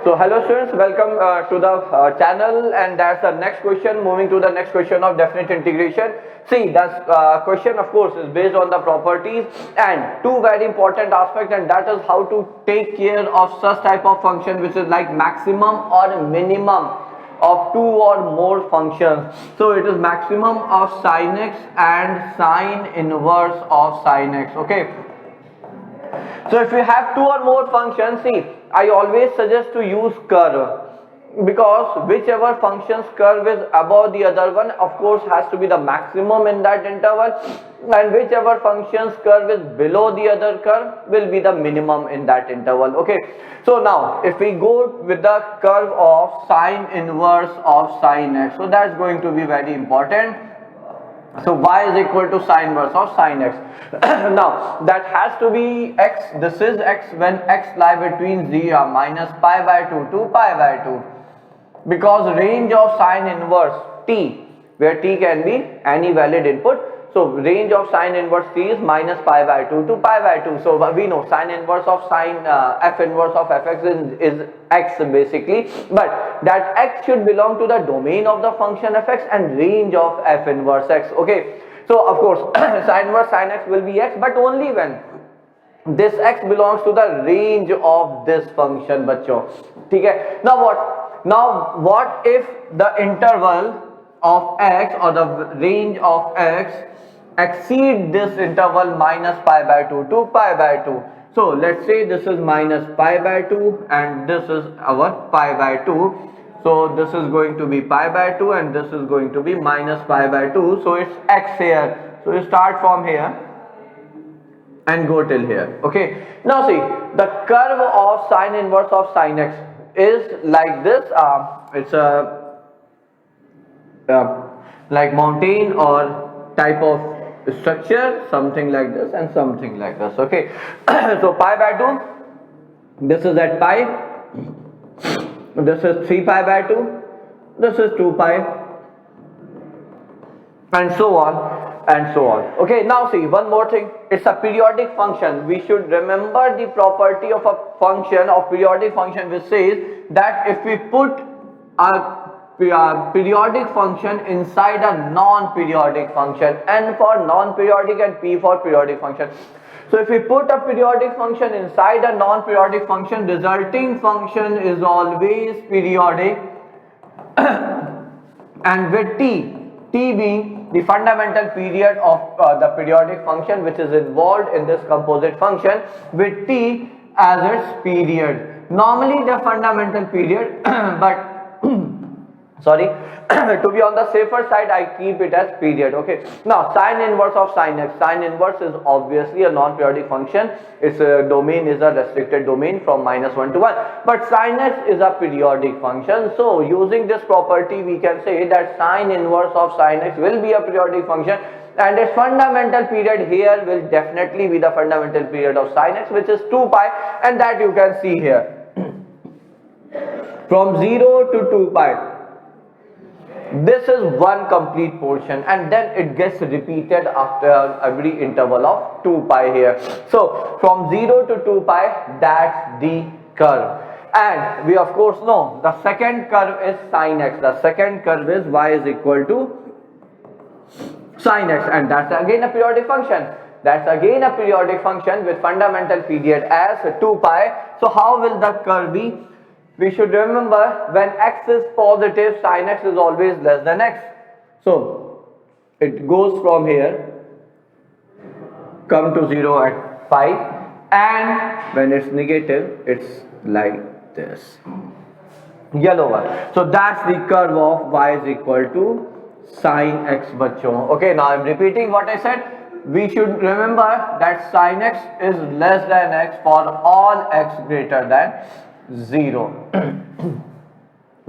So hello students, welcome to the channel, and that's the next question. Moving to the next question of definite integration. See, that question of course is based on the properties and two very important aspects, and that is how to take care of such type of function which is like maximum or minimum of two or more functions. So it is maximum of sin x and sine inverse of sin x. Okay. So if you have two or more functions, see, I always suggest to use curve, because whichever function's curve is above the other one, of course, has to be the maximum in that interval, and whichever function's curve is below the other curve will be the minimum in that interval. Okay. So now if we go with the curve of sine inverse of sin x, so that's going to be very important. So y is equal to sine inverse of sin x. Now that has to be x. This is x when x lie between 0 minus pi by 2 to pi by 2, because range of sine inverse t, where t can be any valid input. So range of sine inverse t is minus pi by 2 to pi by 2. So we know sine inverse of sine f inverse of fx is x basically, but that x should belong to the domain of the function fx and range of f inverse x. Okay. So of course sine inverse sine x will be x, but only when this x belongs to the range of this function, bachcho. Okay. Now what if the interval of x or the range of x exceed this interval minus pi by 2 to pi by 2? So let's say this is minus pi by 2 and this is our pi by 2. So this is going to be pi by 2 and this is going to be minus pi by 2. So it's x here. So you start from here and go till here. Okay. Now see, the curve of sine inverse of sin x is like this. It's a like mountain or type of structure, something like this and something like this. Okay. So pi by 2, this is at pi, this is 3 pi by 2, this is 2 pi, and so on and so on. Okay. Now see, one more thing, it's a periodic function. We should remember the property of a function, of periodic function, which says that if we put a periodic function inside a non-periodic function, n for non-periodic and p for periodic function. So if we put a periodic function inside a non-periodic function, resulting function is always periodic and with t being the fundamental period of the periodic function which is involved in this composite function, with t as its period. Normally the fundamental period but sorry, to be on the safer side, I keep it as period. Okay. Now sine inverse of sin x. Sine inverse is obviously a non-periodic function. Its domain is a restricted domain from -1 to 1. But sin x is a periodic function. So using this property, we can say that sine inverse of sin x will be a periodic function, and its fundamental period here will definitely be the fundamental period of sin x, which is 2 pi, and that you can see here from 0 to 2 pi. This is one complete portion, and then it gets repeated after every interval of 2 pi here. So from 0 to 2 pi, that's the curve. And we of course know the second curve is sin x. The second curve is y is equal to sin x, and that's again a periodic function. That's again a periodic function with fundamental period as 2 pi. So how will the curve be? We should remember, when x is positive, sin x is always less than x. So it goes from here, come to 0 at pi, and when it's negative, it's like this, yellow one. So that's the curve of y is equal to sin x, bachcho. Okay, now I'm repeating what I said. We should remember that sin x is less than x for all x greater than 0.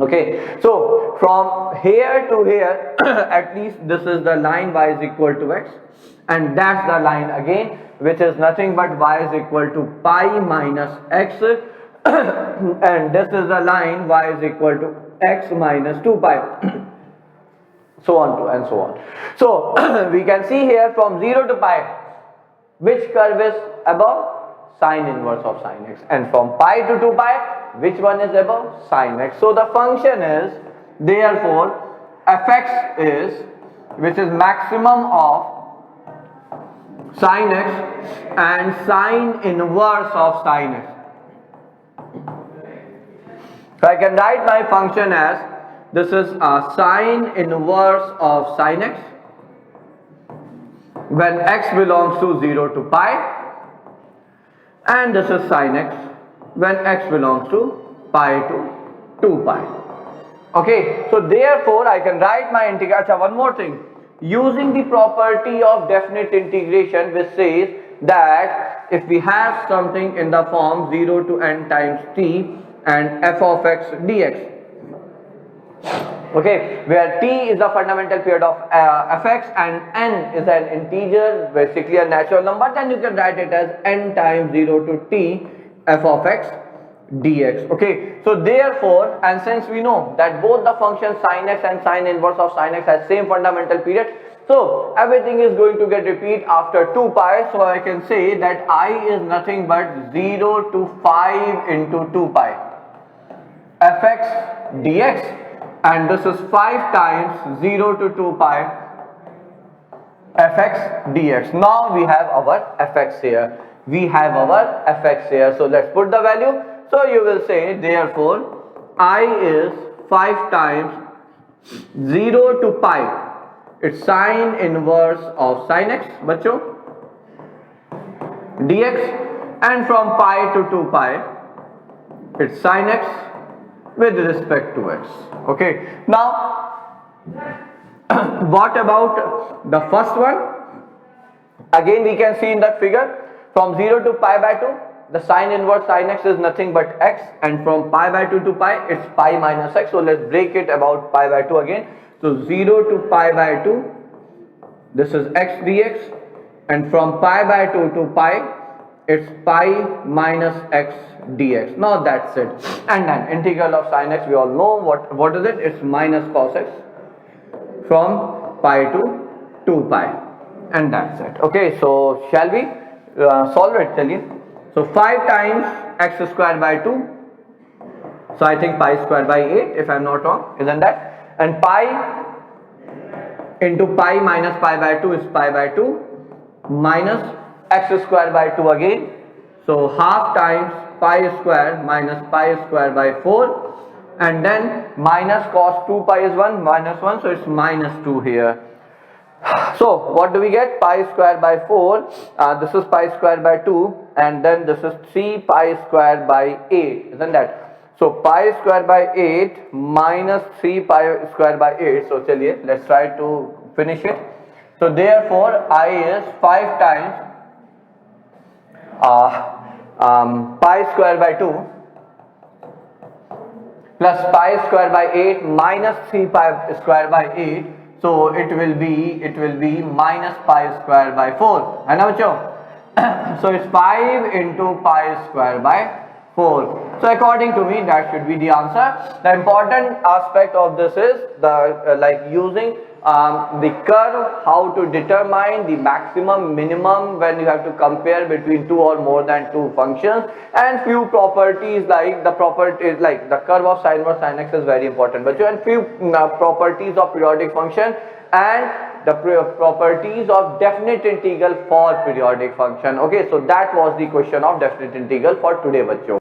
Okay, so from here to here at least this is the line y is equal to x, and that's the line again which is nothing but y is equal to pi minus x and this is the line y is equal to x minus 2 pi so on to and so on. So we can see here from 0 to pi, which curve is above? Sine inverse of sin x. And from pi to 2 pi, which one is above? Sin x. So the function is, therefore, fx is, which is maximum of sin x and sine inverse of sin x. So I can write my function as, this is sine inverse of sin x when x belongs to 0 to pi, and this is sin x when x belongs to pi to 2 pi. Okay, so therefore I can write my integration. One more thing, using the property of definite integration, which says that if we have something in the form 0 to n times t and f of x dx, okay, where t is the fundamental period of fx and n is an integer, basically a natural number, then you can write it as n times 0 to t f of x dx. Okay, so therefore, and since we know that both the functions sin x and sine inverse of sin x has same fundamental period, so everything is going to get repeat after 2 pi. So I can say that I is nothing but 0 to 5 into 2 pi fx dx, and this is 5 times 0 to 2 pi fx dx. Now we have our fx here. We have our fx here. So let's put the value. So you will say, therefore, I is 5 times 0 to pi. It's sine inverse of sin x, bachcho, dx, and from pi to 2 pi, it's sin x with respect to x. Okay, now what about the first one? Again we can see in that figure, from 0 to pi by 2, the sine inverse sin x is nothing but x, and from pi by 2 to pi, it's pi minus x. So let's break it about pi by 2 again. So 0 to pi by 2, this is x dx, and from pi by 2 to pi, it's pi minus x dx. Now that's it. And then integral of sin x, we all know what is it? It's minus cos x from pi to 2 pi, and that's it. Okay, so shall we solve it? Chaliye. So 5 times x square by 2, so I think pi square by 8 if I am not wrong, isn't that? And pi into pi minus pi by 2 is pi by 2 minus x square by 2 again, so half times pi square minus pi square by 4, and then minus cos 2 pi is 1 minus 1, so it's minus 2 here. So what do we get? Pi square by 4, this is pi square by 2, and then this is 3 pi square by 8, isn't that? So pi square by 8 minus 3 pi square by 8. So chaliye, let's try to finish it. So therefore I is 5 times pi square by 2 plus pi square by 8 minus 3 pi square by 8. So it will be minus pi square by 4. I know. So it's 5 into pi square by 4. So according to me, that should be the answer. The important aspect of this is the like using the curve, how to determine the maximum minimum when you have to compare between two or more than two functions, and few properties like the properties like the curve of sine inverse sin x is very important, but and few properties of periodic function and the properties of definite integral for periodic function. Okay, so that was the question of definite integral for today, bachcho.